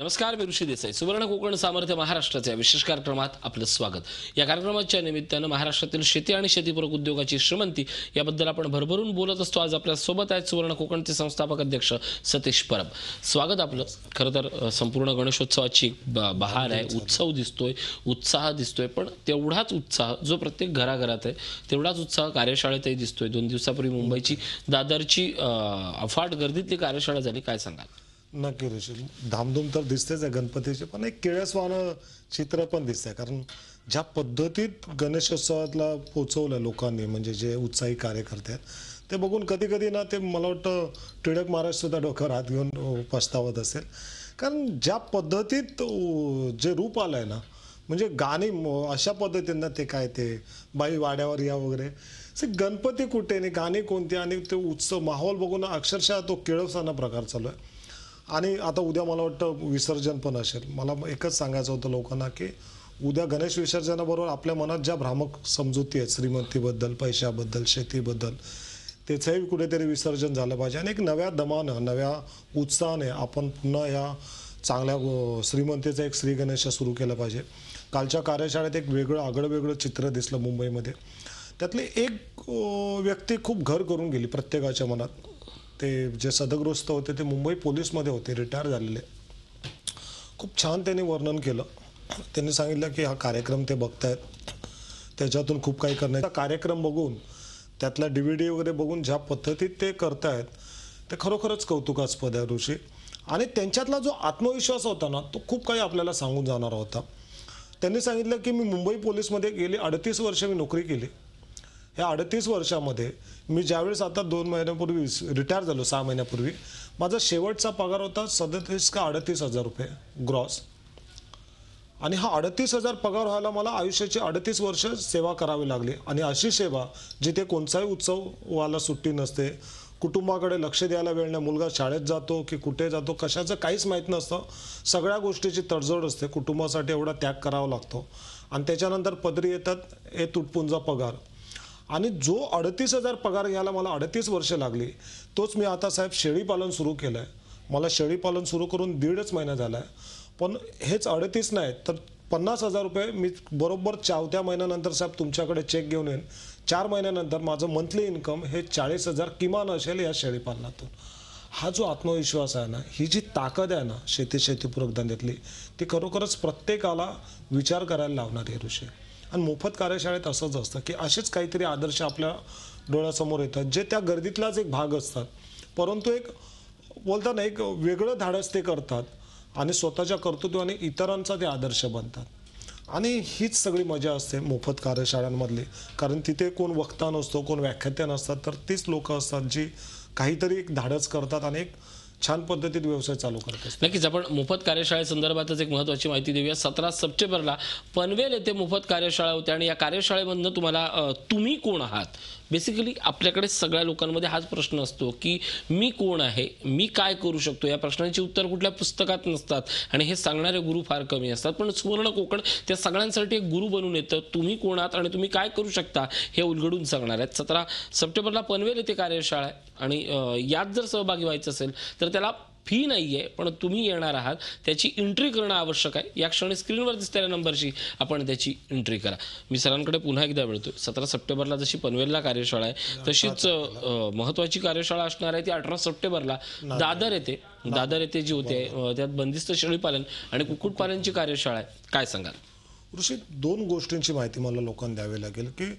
नमस्कार, मी ऋषी देसाई. सुवर्ण कोकण सामर्थ्य महाराष्ट्राच्या विशेष कार्यक्रमात आपलं स्वागत. या कार्यक्रमाच्या निमित्तानं महाराष्ट्रातील शेती आणि शेतीपूरक उद्योगाची श्रीमंती याबद्दल आपण भरभरून बोलत असतो. आज आपल्या सोबत आहेत सुवर्ण कोकणचे संस्थापक अध्यक्ष सतीश परब. स्वागत आपलं. खरं तर संपूर्ण गणेशोत्सवाची बहार आहे, उत्सव दिसतोय, उत्साह दिसतोय, पण तेवढाच उत्साह जो प्रत्येक घराघरात आहे तेवढाच उत्साह कार्यशाळेतही दिसतोय. 2 दिवसापूर्वी मुंबईची दादरची अफाट गर्दीतली कार्यशाळा झाली. काय सांगाल? नक्की ऋषी, धामधूम तर दिसतेच आहे गणपतीचे, पण एक किळसवाणं चित्र पण दिसतंय. कारण ज्या पद्धतीत गणेशोत्सवातला पोचवलं लोकांनी, म्हणजे जे उत्साही कार्यकर्ते आहेत ते बघून कधी कधी ना ते मला वाटतं टिळक महाराज सुद्धा डोक्यावर हात घेऊन पछतावत असेल. कारण ज्या पद्धतीत जे रूप आलंय ना, म्हणजे गाणी अशा पद्धतीनं ते काय ते बाई वाड्यावर या वगैरे, गणपती कुठे आणि गाणी कोणती आणि ते उत्सव माहोल बघून अक्षरशः तो किळसवाणा प्रकार चालू आहे. आणि आता उद्या मला वाटतं विसर्जन पण असेल. मला एकच सांगायचं होतं लोकांना की उद्या गणेश विसर्जनाबरोबर आपल्या मनात ज्या भ्रामक समजुती आहेत श्रीमंतीबद्दल, पैशाबद्दल, शेतीबद्दल, त्याचंही कुठेतरी विसर्जन झालं पाहिजे. आणि एक नव्या दमानं, नव्या उत्साहाने आपण पुन्हा या चांगल्या श्रीमंतीचं एक श्री गणेश सुरू केलं पाहिजे. कालच्या कार्यशाळेत एक वेगळं आगळं चित्र दिसलं मुंबईमध्ये. त्यातली एक व्यक्ती खूप घर करून गेली प्रत्येकाच्या मनात. ते जे सदग्रस्त होते ते मुंबई पोलीसमध्ये होते, रिटायर झालेले. खूप छान त्यांनी वर्णन केलं. त्यांनी सांगितलं की हा कार्यक्रम ते बघतायत, त्याच्यातून खूप काही करण्याचा कार्यक्रम बघून, त्यातला DVD वगैरे बघून ज्या पद्धतीत ते करतायत ते खरोखरच कौतुकास्पद आहे ऋषी. आणि त्यांच्यातला जो आत्मविश्वास होता ना, तो खूप काही आपल्याला सांगून जाणार होता. त्यांनी सांगितलं की मी मुंबई पोलीसमध्ये गेली 38 वर्ष मी नोकरी केली. ह्या 38 वर्षामध्ये मी ज्यावेळेस आता 2 महिन्यापूर्वी रिटायर झालो, 6 महिन्यापूर्वी, माझा शेवटचा पगार होता 37 का 38 हजार रुपये ग्रॉस. आणि हा 38 हजार पगार व्हायला मला आयुष्याची 38 वर्ष सेवा करावी लागली. आणि अशी सेवा जिथे कोणताही उत्सवाला सुट्टी नसते, कुटुंबाकडे लक्ष द्यायला वेळ नाही, मुलगा शाळेत जातो की कुठे जातो कशाचं काहीच माहीत नसतं, सगळ्या गोष्टीची तडजोड असते, कुटुंबासाठी एवढा त्याग करावा लागतो. आणि त्याच्यानंतर पदरी येतात हे तुटपुंजा पगार. आणि जो 38 हजार पगार घ्यायला मला 38 वर्ष लागली, तोच मी आता साहेब शेळीपालन सुरू केलं आहे. मला शेळीपालन सुरू करून 1.5 महिना झाला आहे. पण हेच 38 नाही तर 50 हजार रुपये मी बरोबर 4थ्या महिन्यानंतर साहेब तुमच्याकडे चेक घेऊन येईन. 4 महिन्यानंतर माझं मंथली इन्कम हे 40 हजार किमान असेल या शेळीपालनातून. हा जो आत्मविश्वास आहे ना, ही जी ताकद आहे ना शेतीपूरक धंद्यातली, ती खरोखरच प्रत्येकाला विचार करायला लावणारी आहे ऋषी. आणि मोफत कार्यशाळेत असंच असतं की असेच काहीतरी आदर्श आपल्या डोळ्यासमोर येतात, जे त्या गर्दीतलाच एक भाग असतात, परंतु एक बोलताना एक वेगळं धाडस ते करतात आणि स्वतःच्या कर्तृत्वाने इतरांचा ते आदर्श बनतात. आणि हीच सगळी मजा असते मोफत कार्यशाळांमधली. कारण तिथे कोण वक्ता नसतो, कोण व्याख्याते नसतात, तर तीच लोक असतात जी काहीतरी एक धाडस करतात आणि एक छान पद्धतीत व्यवसाय चालू करतात. नक्कीच आपण मोफत कार्यशाळेसंदर्भातच एक महत्त्वाची माहिती देऊया. 17 सप्टेंबरला पनवेल येथे मोफत कार्यशाळा होती आणि या कार्यशाळेमधनं तुम्हाला तुम्ही कोण आहात, बेसिकली आपल्याकडे सगळ्या लोकांमध्ये हाच प्रश्न असतो की मी कोण आहे, मी काय करू शकतो. या प्रश्नांची उत्तर कुठल्या पुस्तकात नसतात आणि हे सांगणारे गुरु फार कमी असतात. पण सुवर्ण कोकण त्या सगळ्यांसाठी एक गुरु बनून येतं. तुम्ही कोण आहात आणि तुम्ही काय करू शकता हे उलगडून सांगणार आहेत. 17 सप्टेंबरला पनवेल येथे कार्यशाळा आहे आणि यात जर सहभागी व्हायचं असेल तर त्याला फी नाही आहे, पण तुम्ही येणार आहात त्याची एंट्री करणं आवश्यक आहे. या क्षणी स्क्रीनवर दिसणाऱ्या नंबरशी आपण त्याची एंट्री करा. मी सरांकडे पुन्हा एकदा वळतोय. 17 सप्टेंबरला जशी पनवेलला कार्यशाळा आहे तशीच महत्त्वाची कार्यशाळा असणार आहे ती 18 सप्टेंबरला दादर येथे जी होते, त्यात बंदिस्त शेळीपालन आणि कुक्कुटपालनची कार्यशाळा आहे. काय सांगाल ऋषी? 2 गोष्टींची माहिती मला लोकांना द्यावी लागेल की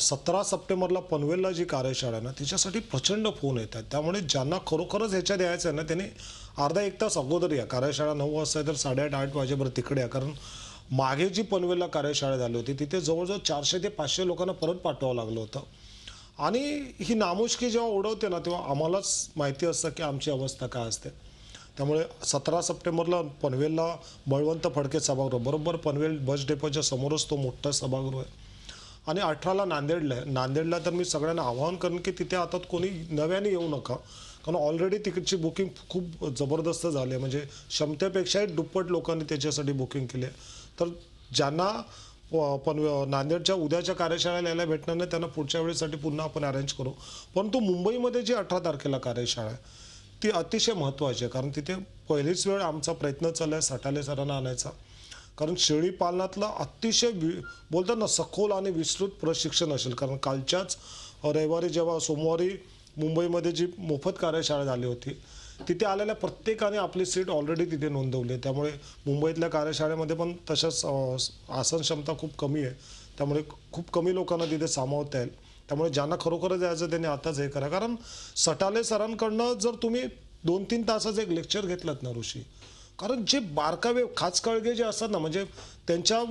17 सप्टेंबरला पनवेलला जी कार्यशाळा आहे ना, तिच्यासाठी प्रचंड फोन येतात. त्यामुळे ज्यांना खरोखरच ह्याच्या द्यायचं आहे ना, त्यांनी अर्धा 1 तास अगोदर या. कार्यशाळा 9 वाजता आहे तर 8:30-8 वाजेपर्यंत तिकडे या. कारण मागे जी पनवेलला कार्यशाळा झाली होती तिथे जवळजवळ 400 ते 500 लोकांना परत पाठवावं लागलं होतं. आणि ही नामुष्की जेव्हा ओढवते ना, तेव्हा आम्हालाच माहिती असतं की आमची अवस्था काय असते. त्यामुळे 17 सप्टेंबरला पनवेलला बळवंत फडके सभागृह, बरोबर पनवेल बस डेपोच्या समोरच तो मोठा सभागृह आहे. आणि 18ला नांदेडला आहे. नांदेडला तर मी सगळ्यांना आवाहन करेन की तिथे आता कोणी नव्याने येऊ नका, कारण ऑलरेडी तिकीटची बुकिंग खूप जबरदस्त झाली आहे. म्हणजे क्षमतेपेक्षाही दुप्पट लोकांनी त्याच्यासाठी बुकिंग केली आहे. तर ज्यांना नांदेडच्या उद्याच्या कार्यशाळेला यायला भेटणार नाही त्यांना पुढच्या वेळेसाठी पुन्हा आपण अरेंज करू. परंतु मुंबईमध्ये जी 18 तारखेला कार्यशाळा आहे ती अतिशय महत्त्वाची आहे. कारण तिथे पहिलीच वेळ आमचा प्रयत्न चालला आहे सटाले सरांना आणायचा. कारण शेळी पालनातलं अतिशय बोलतात ना सखोल आणि विस्तृत प्रशिक्षण असेल. कारण कालच्याच रविवारी जेव्हा सोमवारी मुंबईमध्ये जी मोफत कार्यशाळा झाली होती, तिथे आलेल्या प्रत्येकाने आपली सीट ऑलरेडी तिथे नोंदवली आहे. त्यामुळे मुंबईतल्या कार्यशाळेमध्ये पण तशाच आसन क्षमता खूप कमी आहे. त्यामुळे खूप कमी लोकांना तिथे सामावता येईल. त्यामुळे ज्यांना खरोखरच जायचं त्यांनी आताच हे करा. कारण सटाले सरांकडनं जर तुम्ही 2-3 तासाचं एक लेक्चर घेतलं ना ऋषी, कारण जे बारकावे खाचखळगे जे असतात ना, म्हणजे त्यांच्या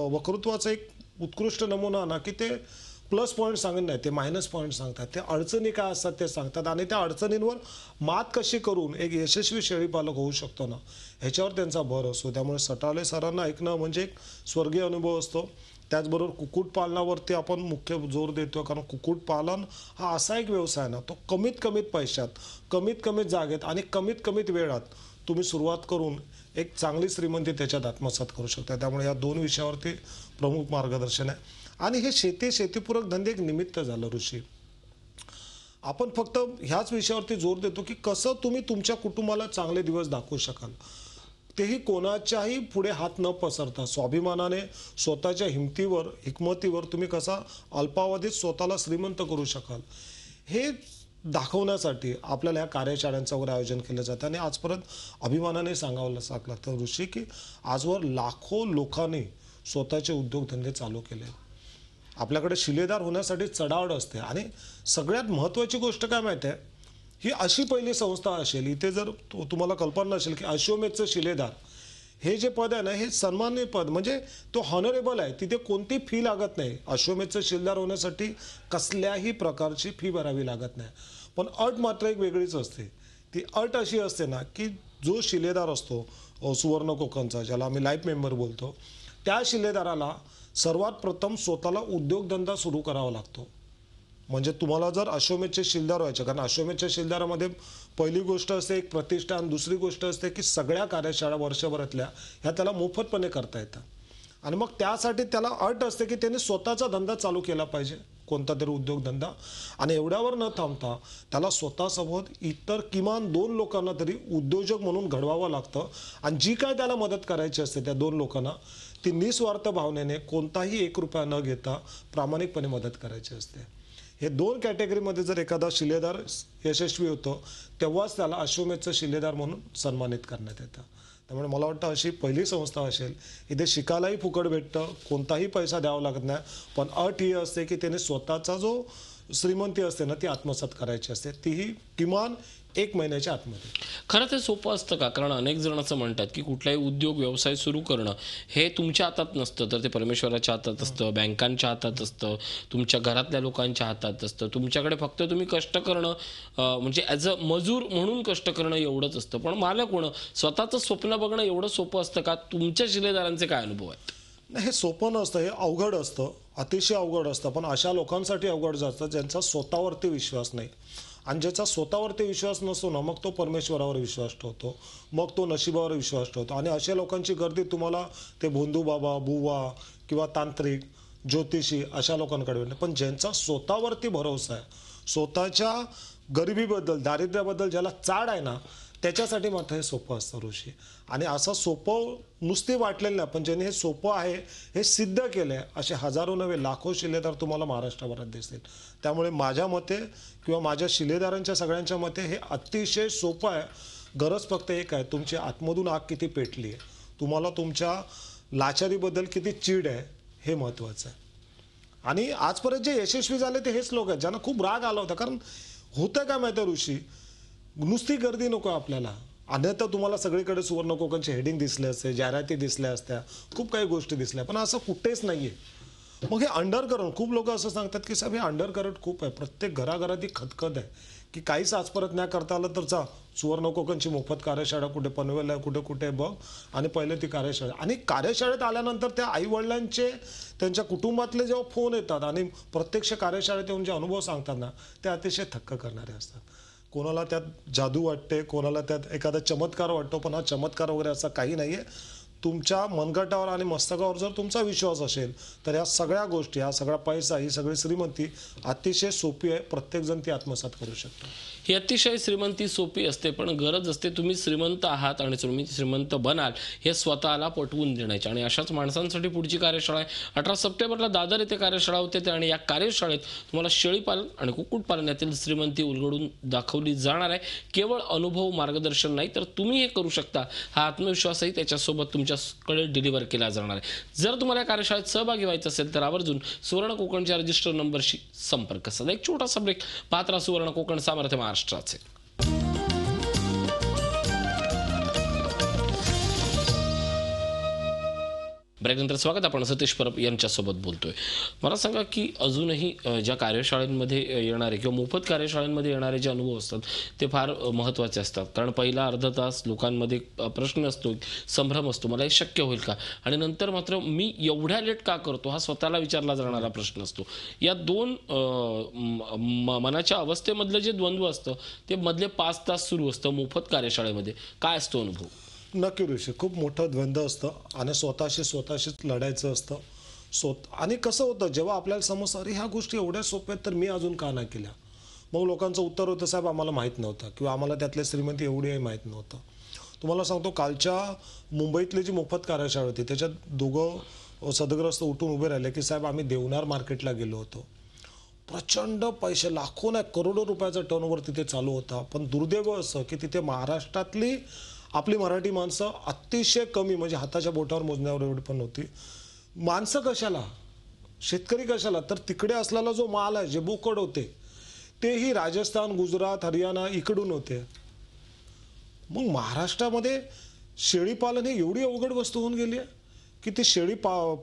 वक्तृत्वाचा एक उत्कृष्ट नमुना ना, की ते प्लस पॉईंट सांगत नाही, ते मायनस पॉईंट सांगतात. ते अडचणी काय असतात ते सांगतात आणि त्या अडचणींवर मात कशी करून एक यशस्वी शेळीपालक होऊ शकतो ना, ह्याच्यावर त्यांचा भर असतो. त्यामुळे सटाले सरांना ऐकणं म्हणजे एक स्वर्गीय अनुभव असतो. त्याचबरोबर कुक्कुटपालनावरती आपण मुख्य जोर देतो. कारण कुक्कुटपालन हा असा एक व्यवसाय आहे ना, तो कमीत कमीत पैशात, कमीत कमीत जागेत आणि कमीत कमीत वेळात तुम्ही सुरुवात करून एक चांगली श्रीमंती त्याच्यात आत्मसात करू शकता. त्यामुळे या 2 विषयावरती प्रमुख मार्गदर्शन आहे. आणि हे शेतीपूरक धंदे एक निमित्त झालं ऋषी. आपण फक्त ह्याच विषयावरती जोर देतो की कसं तुम्ही तुमच्या कुटुंबाला चांगले दिवस दाखवू शकाल, तेही कोणाच्याही पुढे हात न पसरता स्वाभिमानाने स्वतःच्या हिकमतीवर तुम्ही कसा अल्पावधीत स्वतःला श्रीमंत करू शकाल, हे दाखवण्यासाठी आपल्याला ह्या कार्यशाळांचं वगैरे आयोजन केलं जातं. आणि आजपर्यंत अभिमानाने सांगावं लागतं ऋषी की आजवर लाखो लोकांनी स्वतःचे उद्योगधंदे चालू केले. आपल्याकडे शिलेदार होण्यासाठी चढावड असते. आणि सगळ्यात महत्त्वाची गोष्ट काय माहिती आहे, ही अशी पहिली संस्था असेल, इथे जर तुम्हाला कल्पना नसेल की अश्वमेधचं शिलेदार हे जे पद आहे ना, हे सन्मान्य पद, म्हणजे तो हॉनरेबल आहे. तिथे कोणती फी लागत नाही. अश्वमेधचं शिलेदार होण्यासाठी कसल्याही प्रकारची फी भरावी लागत नाही. पण अट मात्र एक वेगळीच असते. ती अट अशी असते ना की जो शिलेदार असतो सुवर्ण कोकणचा, ज्याला आम्ही लाईफ मेंबर बोलतो, त्या शिलेदाराला सर्वात प्रथम स्वतःला उद्योगधंदा सुरू करावा लागतो. म्हणजे तुम्हाला जर अश्वमेधचे शिलेदार व्हायचे, कारण अश्वमेधच्या शिलेदारामध्ये पहिली गोष्ट असते एक प्रतिष्ठा, आणि दुसरी गोष्ट असते की सगळ्या कार्यशाळा वर्षभरातल्या ह्या त्याला मोफतपणे करता येतात. आणि मग त्यासाठी त्याला अट असते की त्याने स्वतःचा धंदा चालू केला पाहिजे, कोणता तरी उद्योगधंदा. आणि एवढ्यावर न थांबता त्याला स्वतःसोबत इतर किमान 2 लोकांना तरी उद्योजक म्हणून घडवावं लागतं. आणि जी काय त्याला मदत करायची असते त्या 2 लोकांना, ती निस्वार्थ भावनेने कोणताही 1 रुपया न घेता प्रामाणिकपणे मदत करायची असते. हे 2 कॅटेगरीमध्ये जर एखादा शिलेदार यशस्वी होतो, तेव्हाच त्याला अश्वमेधचं शिलेदार म्हणून सन्मानित करण्यात येतं. त्यामुळे मला वाटतं अशी पहिली संस्था असेल, इथे शिकायलाही फुकट भेटतं, कोणताही पैसा द्यावा लागत नाही. पण अट ही असते की त्याने स्वतःचा जो श्रीमंती असते ना, ती आत्मसात करायची असते, तीही किमान 1 महिन्याच्या आतमध्ये. खरं ते सोपं असतं का? कारण अनेक जण असं म्हणतात की कुठलाही उद्योग व्यवसाय सुरू करणं हे तुमच्या हातात नसतं, तर ते परमेश्वराच्या हातात असतं, बँकांच्या हातात असतं, तुमच्या घरातल्या लोकांच्या हातात असतं. तुमच्याकडे फक्त तुम्ही कष्ट करणं, म्हणजे ॲज अ मजूर म्हणून कष्ट करणं एवढंच असतं. पण मालक होणं, स्वतःचं स्वप्न बघणं एवढं सोपं असतं का? तुमच्या शिलेदारांचे काय अनुभव आहेत? नाही, हे सोपं नसतं, हे अवघड असतं, अतिशय अवघड असतं. पण अशा लोकांसाठी अवघड जातं ज्यांचा स्वतःवरती विश्वास नाही. आणि ज्याचा स्वतःवरती विश्वास नसतो ना, मग तो परमेश्वरावर विश्वास ठेवतो, मग तो नशिबावर विश्वास ठेवतो. आणि अशा लोकांची गर्दी तुम्हाला ते भोंदू बाबा, बुवा किंवा तांत्रिक, ज्योतिषी अशा लोकांकडे भेटते. पण ज्यांचा स्वतःवरती भरोसा आहे, स्वतःच्या गरिबीबद्दल, दारिद्र्याबद्दल ज्याला चाड आहे ना, त्याच्यासाठी मात्र हे सोपं असतं ऋषी. आणि असं सोपं नुसते वाटलेलं नाही, पण ज्यांनी हे सोपं आहे हे सिद्ध केलं आहे, असे हजारो नव्हे लाखो शिलेदार तुम्हाला महाराष्ट्रभरात दिसतील. त्यामुळे माझ्या मते किंवा माझ्या शिलेदारांच्या सगळ्यांच्या मते हे अतिशय सोपं आहे. गरज फक्त एक आहे, तुमची आतमधून आग किती पेटली आहे, तुम्हाला तुमच्या लाचारीबद्दल किती चीड आहे, हे महत्त्वाचं आहे. आणि आजपर्यंत जे यशस्वी झाले ते हेच लोक आहेत ज्यांना खूप राग आला होता. कारण होतं काय माहिती आहे ऋषी, नुसती गर्दी नको आपल्याला. अन्यथा तुम्हाला सगळीकडे सुवर्ण कोकणचे हेडिंग दिसले असते, जाहिराती दिसल्या असत्या, खूप काही गोष्टी दिसल्या, पण असं कुठेच नाही आहे. मग हे अंडरकरंट, खूप लोक असं सांगतात की साहेब हे अंडरकरंट खूप आहे, प्रत्येक घराघरात ही खतखत आहे की काहीच आजपर्यंत नाही करता आलं तर जा सुवर्ण कोकणची मोफत कार्यशाळा कुठे पनवेल आहे, कुठे कुठे बघ, आणि पहिले ती कार्यशाळा. आणि कार्यशाळेत आल्यानंतर त्या आईवडिलांचे, त्यांच्या कुटुंबातले जेव्हा फोन येतात आणि प्रत्यक्ष कार्यशाळेत येऊन जे अनुभव सांगतात ना, ते अतिशय थक्क करणारे असतात. कोणाला त्यात जादू वाटते, कोणाला त्यात एखादा चमत्कार वाटतो, पण हा चमत्कार वगैरे असा काही नाही आहे. तुमच्या मनगटावर आणि मस्तकावर जर तुमचा विश्वास असेल तर या सगळ्या गोष्टी, हा सगळा पैसा, ही सगळी श्रीमंती अतिशय सोपी आहे, प्रत्येकजण ती आत्मसात करू शकतो. ही अतिशय श्रीमंती सोपी असते, पण गरज असते तुम्ही श्रीमंत आहात आणि तुम्ही श्रीमंत बनाल हे स्वतःला पटवून देण्याची. आणि अशाच माणसांसाठी पुढची कार्यशाळा आहे. 18 सप्टेंबरला दादर येथे कार्यशाळा होते आणि या कार्यशाळेत तुम्हाला शेळीपालन आणि कुक्कुटपालन यातील श्रीमंती उलगडून दाखवली जाणार आहे. केवळ अनुभव, मार्गदर्शन नाही, तर तुम्ही हे करू शकता हा आत्मविश्वासही त्याच्यासोबत तुमच्याकडे डिलिव्हर केला जाणार आहे. जर तुम्हाला या कार्यशाळेत सहभागी व्हायचं असेल तर आवर्जून सुवर्ण कोकणच्या रजिस्टर नंबरशी संपर्क साधा. एक छोटासा ब्रेक, पात्रा सुवर्ण कोकण सामर्थ्य महाराष्ट्राचे. ब्रेकनंतर स्वागत. आपण सतीश परब यांच्यासोबत बोलतोय. मला सांगा की अजूनही ज्या कार्यशाळेमध्ये येणारे किंवा मोफत कार्यशाळेमध्ये येणारे जे अनुभव असतात ते फार महत्त्वाचे असतात. कारण पहिला अर्धा तास लोकांमध्ये प्रश्न असतो, संभ्रम असतो, मला हे शक्य होईल का, आणि नंतर मात्र मी एवढ्या लेट का करतो हा स्वतःला विचारला जाणारा प्रश्न असतो. या दोन मनाच्या अवस्थेमधलं जे द्वंद्व असतं ते मधले 5 तास सुरू असतं मोफत कार्यशाळेमध्ये. काय असतो अनुभव? नक्की ऋषी, खूप मोठं द्वंद्व असतं आणि स्वतःशीच लढायचं असतं. आणि कसं होतं, जेव्हा आपल्याला समजतं अरे ह्या गोष्टी एवढ्या सोप्या आहेत तर मी अजून का नाही केल्या, मग लोकांचं उत्तर होतं साहेब आम्हाला माहीत नव्हतं किंवा आम्हाला त्यातल्या श्रीमंती एवढी माहीत नव्हतं. तुम्हाला सांगतो, कालच्या मुंबईतली जी मोफत कार्यशाळा होती त्याच्यात दोघं सदग्रस्त उठून उभे राहिले की साहेब आम्ही देवनार मार्केटला गेलो होतो. प्रचंड पैसे, लाखो नाही करोडो रुपयाचा टर्नओव्हर तिथे चालू होता. पण दुर्दैव असं की तिथे महाराष्ट्रातली आपली मराठी माणसं अतिशय कमी, म्हणजे हाताच्या बोटावर मोजण्यावर एवढी पण नव्हती. माणसं कशाला, शेतकरी कशाला, तर तिकडे असलेला जो माल आहे, जे बोकड होते तेही राजस्थान, गुजरात, हरियाणा इकडून होते. मग महाराष्ट्रामध्ये शेळीपालन ही एवढी अवघड वस्तू होऊन गेली आहे की ती शेळी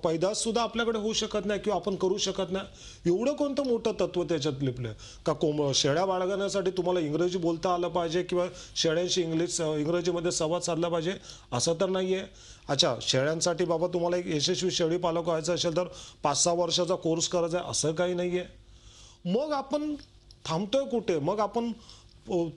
पैदास सुद्धा आपल्याकडे होऊ शकत नाही किंवा आपण करू शकत नाही. एवढं कोणतं मोठं तत्व त्याच्यात लिपलं का? शेळ्या बाळगण्यासाठी तुम्हाला इंग्रजी बोलता आलं पाहिजे किंवा शेळ्यांशी इंग्रजीमध्ये संवाद साधला पाहिजे असं तर नाही आहे. अच्छा, शेळ्यांसाठी बाबा तुम्हाला एक यशस्वी शेळी पालक व्हायचं असेल तर 5-6 वर्षाचा कोर्स करायचा आहे असं काही नाही आहे. मग आपण थांबतोय कुठे? मग आपण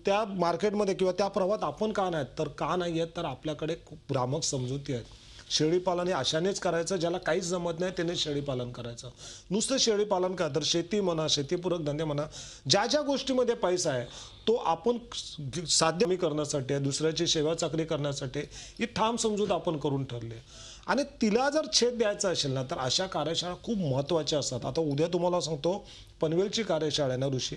त्या मार्केटमध्ये किंवा त्या प्रवाहात आपण का नाही, तर का नाही आहेत तर आपल्याकडे खूप भ्रामक समजुती आहेत. शेळीपालन हे अशानेच करायचं, ज्याला काहीच जमत नाही त्याने शेळीपालन करायचं. नुसतं शेळीपालन का, तर शेती म्हणा, शेतीपूरक धंदे म्हणा, ज्या ज्या गोष्टीमध्ये पैसा आहे तो आपण साध्य करण्यासाठी, दुसऱ्याची सेवा चाकरी करण्यासाठी ही ठाम समजूत आपण करून ठरले. आणि तिला जर छेद द्यायचा असेल ना तर अशा कार्यशाळा खूप महत्त्वाच्या असतात. आता उद्या तुम्हाला सांगतो, पनवेलची कार्यशाळा आहे ना ऋषी,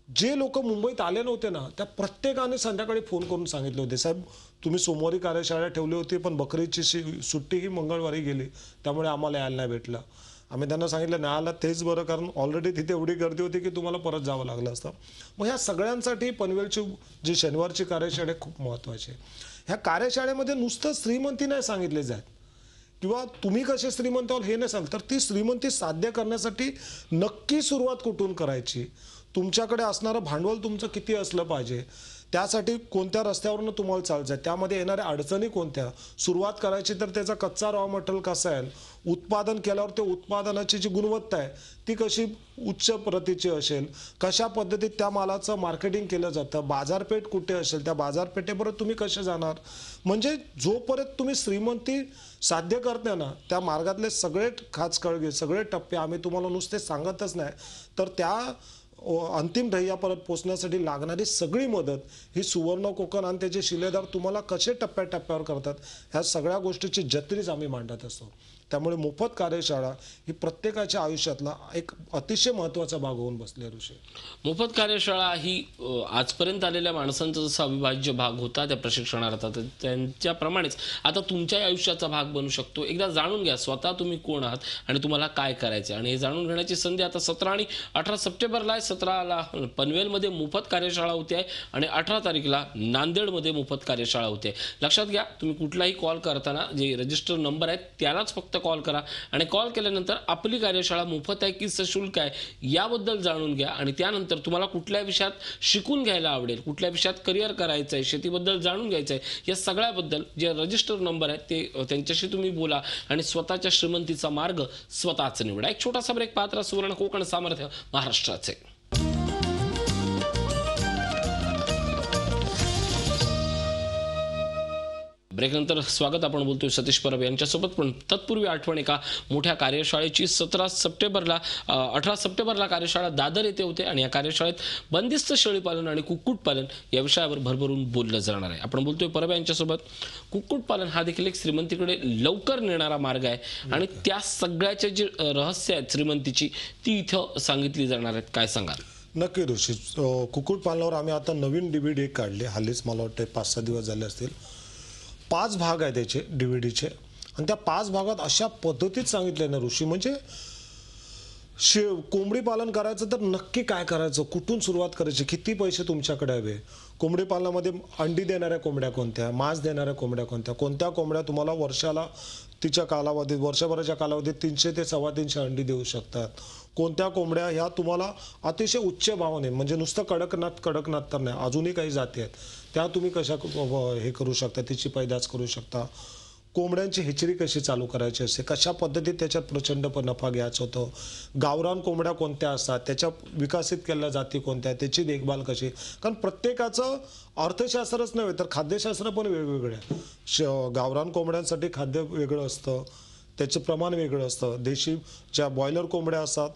जे लोक मुंबईत आले नव्हते ना त्या प्रत्येकाने संध्याकाळी फोन करून सांगितले होते साहेब तुम्ही सोमवारी कार्यशाळा ठेवली होती पण बकरीची सुट्टी ही मंगळवारी गेली त्यामुळे आम्हाला यायला नाही भेटलं. आम्ही त्यांना सांगितलं नाही आला तेच बरं, कारण ऑलरेडी तिथे एवढी गर्दी होती की तुम्हाला परत जावं लागलं असतं. मग ह्या सगळ्यांसाठी पनवेलची जी शनिवारची कार्यशाळा खूप महत्त्वाची आहे. ह्या कार्यशाळेमध्ये नुसतं श्रीमंती नाही सांगितले जात किंवा तुम्ही कसे श्रीमंत व्हाल हे नाही सांग, तर ती श्रीमंती साध्य करण्यासाठी नक्की सुरुवात कुठून करायची, तुमच्याकडे असणारं भांडवल तुमचं किती असलं पाहिजे, त्यासाठी कोणत्या रस्त्यावरून तुम्हाला चालायचं आहे, त्यामध्ये येणाऱ्या अडचणी कोणत्या, सुरुवात करायची तर त्याचा कच्चा रॉ मटेरियल कसं आहे, उत्पादन केल्यावर ते उत्पादनाची जी गुणवत्ता आहे ती कशी उच्च प्रतीची असेल, कशा पद्धतीत त्या मालाचं मार्केटिंग केलं जातं, बाजारपेठ कुठे असेल, त्या बाजारपेठेपर्यंत तुम्ही कसे जाणार. म्हणजे जोपर्यंत तुम्ही श्रीमंती साध्य करते ना त्या मार्गातले सगळे खाचखळगे, सगळे टप्पे आम्ही तुम्हाला नुसते सांगतच नाही, तर त्या अंतिम ध्येयापर्यंत पोहोचण्यासाठी लागणारी सगळी मदत ही सुवर्ण कोकण आणि त्याचे शिलेदार तुम्हाला कसे टप्प्याटप्प्यावर करतात ह्या सगळ्या गोष्टीची जत्रीच आम्ही मांडत असतो. त्यामुळे मोफत कार्यशाळा ही प्रत्येकाच्या आयुष्यातला एक अतिशय महत्त्वाचा भाग होऊन बसले ऋषी. मोफत कार्यशाळा ही आजपर्यंत आलेल्या माणसांचा जसा अविभाज्य भाग होता त्या प्रशिक्षणार्थी त्यांच्याप्रमाणेच आता तुमच्या आयुष्याचा भाग बनू शकतो. एकदा जाणून घ्या स्वतः तुम्ही कोण आहात आणि तुम्हाला काय करायचं आणि हे जाणून घेण्याची संधी आता 17 आणि 18 सप्टेंबरला आहे. 17ला पनवेलमध्ये मोफत कार्यशाळा होते आहे आणि 18 तारीखला नांदेडमध्ये मोफत कार्यशाळा होते. लक्षात घ्या, तुम्ही कुठलाही कॉल करताना जे रजिस्टर नंबर आहेत त्यालाच फक्त कॉल करा आणि कॉल केल्यानंतर आपली कार्यशाळा मोफत आहे की सशुल्क आहे याबद्दल जाणून घ्या. आणि त्यानंतर तुम्हाला कुठल्या विषयात शिकून घ्यायला आवडेल, कुठल्या विषयात करिअर करायचं आहे, शेतीबद्दल जाणून घ्यायचं आहे, या सगळ्याबद्दल जे रजिस्टर नंबर आहेत ते त्यांच्याशी तुम्ही बोला आणि स्वतःच्या श्रीमंतीचा मार्ग स्वतःच निवडा. एक छोटासा ब्रेक, पात्रा सुवर्ण कोकण सामर्थ्य महाराष्ट्राचे. ब्रेकनंतर स्वागत. आपण बोलतोय सतीश परब यांच्यासोबत. पण तत्पूर्वी आठवण एका मोठ्या कार्यशाळेची 18 सप्टेंबरला कार्यशाळा दादर येथे होते आणि या कार्यशाळेत बंदिस्त शेळीपालन आणि कुक्कुटपालन या विषयावर भरभरून बोललं जाणार आहे. आपण बोलतोय परब यांच्यासोबत. कुक्कुटपालन हा देखील एक श्रीमंतीकडे लवकर नेणारा मार्ग आहे आणि त्या सगळ्याचे जे रहस्य आहेत श्रीमंतीची ती इथं सांगितली जाणार आहेत. काय सांगाल? नक्की ऋषी. कुक्कुटपालनावर आम्ही आता नवीन DVD काढले. हल्लीच मला वाटतं 5-6 दिवस झाले असतील. 5 भाग आहेत त्याचे DVDचे आणि त्या 5 भागात अशा पद्धतीत सांगितले ना ऋषी, म्हणजे कोंबडी पालन करायचं तर नक्की काय करायचं, कुठून सुरुवात करायची, किती पैसे तुमच्याकडे हवे, कोंबडी पालनामध्ये अंडी देणाऱ्या कोंबड्या कोणत्या, मांस देणाऱ्या कोंबड्या कोणत्या, कोणत्या कोंबड्या तुम्हाला वर्षाला तिच्या कालावधीत वर्षभराच्या कालावधीत 300 ते 350 अंडी देऊ शकतात, कोणत्या कोंबड्या ह्या तुम्हाला अतिशय उच्च भावाने, म्हणजे नुसतं कडकनाथ तर नाही, अजूनही काही जाती आहेत त्या तुम्ही कशा हे करू शकता, तिची पैदास करू शकता, कोंबड्यांची हेचरी कशी चालू करायची असते, कशा पद्धतीत त्याच्यात प्रचंड नफा घ्यायचा होतं, गावरान कोंबड्या कोणत्या असतात, त्याच्या विकसित केलेल्या जाती कोणत्या, त्याची देखभाल कशी, कारण प्रत्येकाचं अर्थशास्त्रच नव्हे तर खाद्यशास्त्र पण वेगवेगळे आहे. गावरान कोंबड्यांसाठी खाद्य वेगळं असतं, त्याचं प्रमाण वेगळं असतं, देशी ज्या बॉयलर कोंबड्या असतात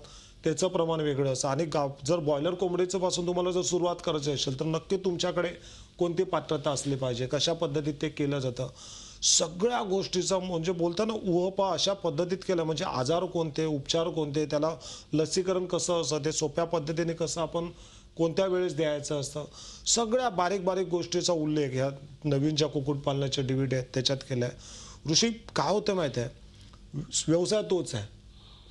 त्याचं प्रमाण वेगळं असतं आणि जर बॉयलर कोंबडीचं पासून तुम्हाला जर सुरुवात करायची असेल तर नक्की तुमच्याकडे कोणती पात्रता असली पाहिजे, कशा पद्धतीत ते केलं जातं, सगळ्या गोष्टीचा म्हणजे बोलताना उहपा अशा पद्धतीत केला, म्हणजे आजार कोणते, उपचार कोणते, त्याला लसीकरण कसं असतं, ते सोप्या पद्धतीने कसं आपण कोणत्या वेळेस द्यायचं असतं, सगळ्या बारीक बारीक गोष्टीचा उल्लेख ह्या नवीन ज्या कुक्कुटपालनाच्या DVD आहेत त्याच्यात केला आहे. ऋषी काय होतं माहिती आहे, व्यवसाय तोच आहे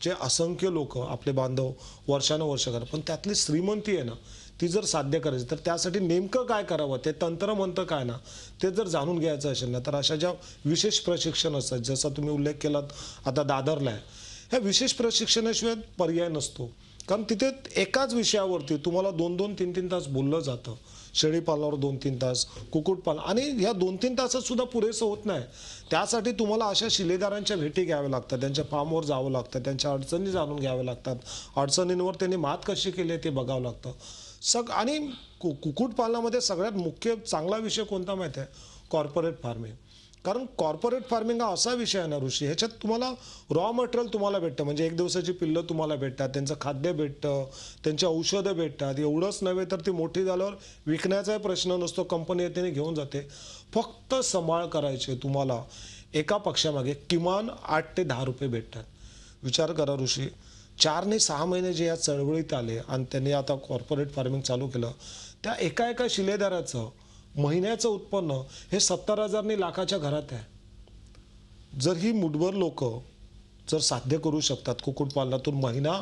जे असंख्य लोक आपले बांधव वर्षानुवर्ष करतात, पण त्यातली श्रीमंती आहे ना ती जर साध्य करायची तर त्यासाठी नेमकं काय करावं, ते तंत्रमंत्र काय ना ते जर जाणून घ्यायचं असेल ना तर अशा ज्या विशेष प्रशिक्षण असतात, जसा तुम्ही उल्लेख केलात आता दादरला आहे, ह्या विशेष प्रशिक्षणाशिवाय पर्याय नसतो. कारण तिथे एकाच विषयावरती तुम्हाला 2-2, 3-3 तास बोललं जातं. शेळीपालनावर 2-3 तास, कुक्कुटपालन, आणि ह्या 2-3 तासात सुद्धा पुरेसं होत नाही. त्यासाठी तुम्हाला अशा शिलेदारांच्या भेटी घ्याव्या लागतात, त्यांच्या फार्मवर जावं लागतं, त्यांच्या अडचणी जाणून घ्याव्या लागतात, अडचणींवर त्यांनी मात कशी केली आहे ते बघावं लागतं. आणि कुक्कुटपालनामध्ये सगळ्यात मुख्य चांगला विषय कोणता माहिती आहे, कॉर्पोरेट फार्मिंग. कारण कॉर्पोरेट फार्मिंग हा असा विषय आहे ना ऋषी, ह्याच्यात तुम्हाला रॉ मटेरियल तुम्हाला भेटतं, म्हणजे 1 दिवसाची पिल्लं तुम्हाला भेटतात, त्यांचं खाद्य भेटतं, त्यांची औषधं भेटतात. एवढंच नव्हे तर ती मोठी झाल्यावर विकण्याचाही प्रश्न नसतो, कंपनी येते घेऊन जाते. फक्त सांभाळ करायचे तुम्हाला एका पक्षामागे किमान 8 ते 10 रुपये भेटतात. विचार करा ऋषी, 4 ते 6 महिने जे या चळवळीत आले आणि त्यांनी आता कॉर्पोरेट फार्मिंग चालू केलं, त्या एका शिलेदाराचं महिन्याचं उत्पन्न हे 70,000 लाखाच्या घरात आहे. जर ही मुठभर लोक जर साध्य करू शकतात कुक्कुटपालनातून महिना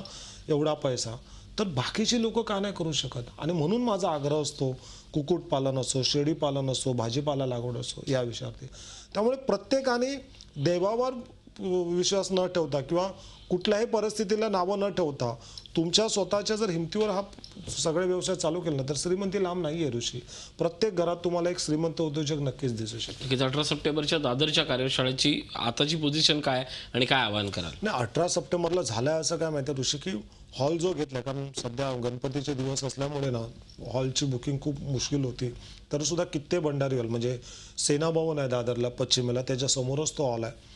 एवढा पैसा, तर बाकीची लोक का नाही करू शकत. आणि म्हणून माझा आग्रह असतो, कुक्कुटपालन असो, शेळीपालन असो, भाजीपाला लागवड असो, या विषयावरती. त्यामुळे प्रत्येकाने देवावर विश्वास न ठेवता किंवा कुठल्याही परिस्थितीला नावं न ठेवता तुमच्या स्वतःच्या जर हिमतीवर हा सगळे व्यवसाय चालू केला ना तर श्रीमंती लांब नाही आहे ऋषी. प्रत्येक घरात तुम्हाला एक श्रीमंत उद्योजक नक्कीच दिसू शकतो. 18 सप्टेंबरच्या दादरच्या कार्यशाळेची आताची पोझिशन काय आणि काय आवाहन कराल? नाही, 18 सप्टेंबरला झालंय असं काय माहिती आहे ऋषी, की हॉल जो घेतला, कारण सध्या गणपतीचे दिवस असल्यामुळे ना हॉलची बुकिंग खूप मुश्किल होती, तर सुद्धा कित्ते भंडारी हॉल, म्हणजे सेना भवन आहे दादरला पश्चिमेला, त्याच्या समोरच तो हॉल आहे.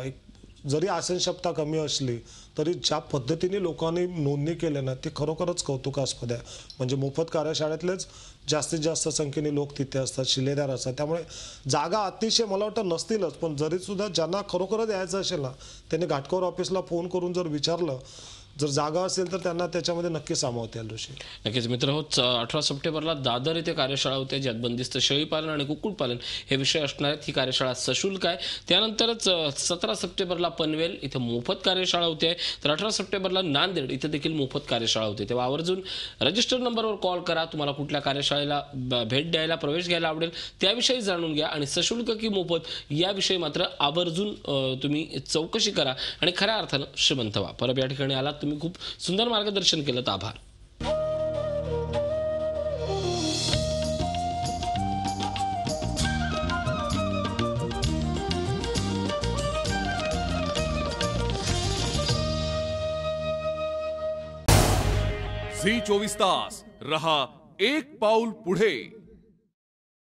एक जरी आसनक्षमता कमी असली तरी ज्या पद्धतीने लोकांनी नोंदणी केली ना ते खरोखरच कौतुकास्पद आहे. म्हणजे मोफत कार्यशाळेतलेच जास्तीत जास्त संख्येने लोक तिथे असतात, शिलेदार असतात, त्यामुळे जागा अतिशय मला वाटतं नसतीलच, पण जरी सुद्धा ज्यांना खरोखरच यायचं असेल ना त्यांनी घाटकोर ऑफिसला फोन करून जर विचारलं, जर जागा असेल तर त्यांना त्याच्यामध्ये नक्की सामावता येईल ऋषी. नक्कीच मित्र हो, 18 सप्टेंबरला दादर येथे कार्यशाळा होते ज्यात बंदिस्त शेळीपालन आणि कुक्कुटपालन हे विषय असणार आहेत. ही कार्यशाळा सशुल्क आहे. त्यानंतरच 17 सप्टेंबरला पनवेल इथं मोफत कार्यशाळा होते, तर 18 सप्टेंबरला नांदेड इथं देखील मोफत कार्यशाळा होते. तेव्हा आवर्जून रजिस्टर नंबरवर कॉल करा, तुम्हाला कुठल्या कार्यशाळेला भेट द्यायला, प्रवेश घ्यायला आवडेल त्याविषयी जाणून घ्या आणि सशुल्क की मोफत याविषयी मात्र आवर्जून तुम्ही चौकशी करा आणि खऱ्या अर्थानं श्रीमंत व्हा. परत या ठिकाणी आलात, तुम्ही खूप सुंदर मार्गदर्शन केलं, आभार. झी 24 तास रहा एक पाऊल पुढे.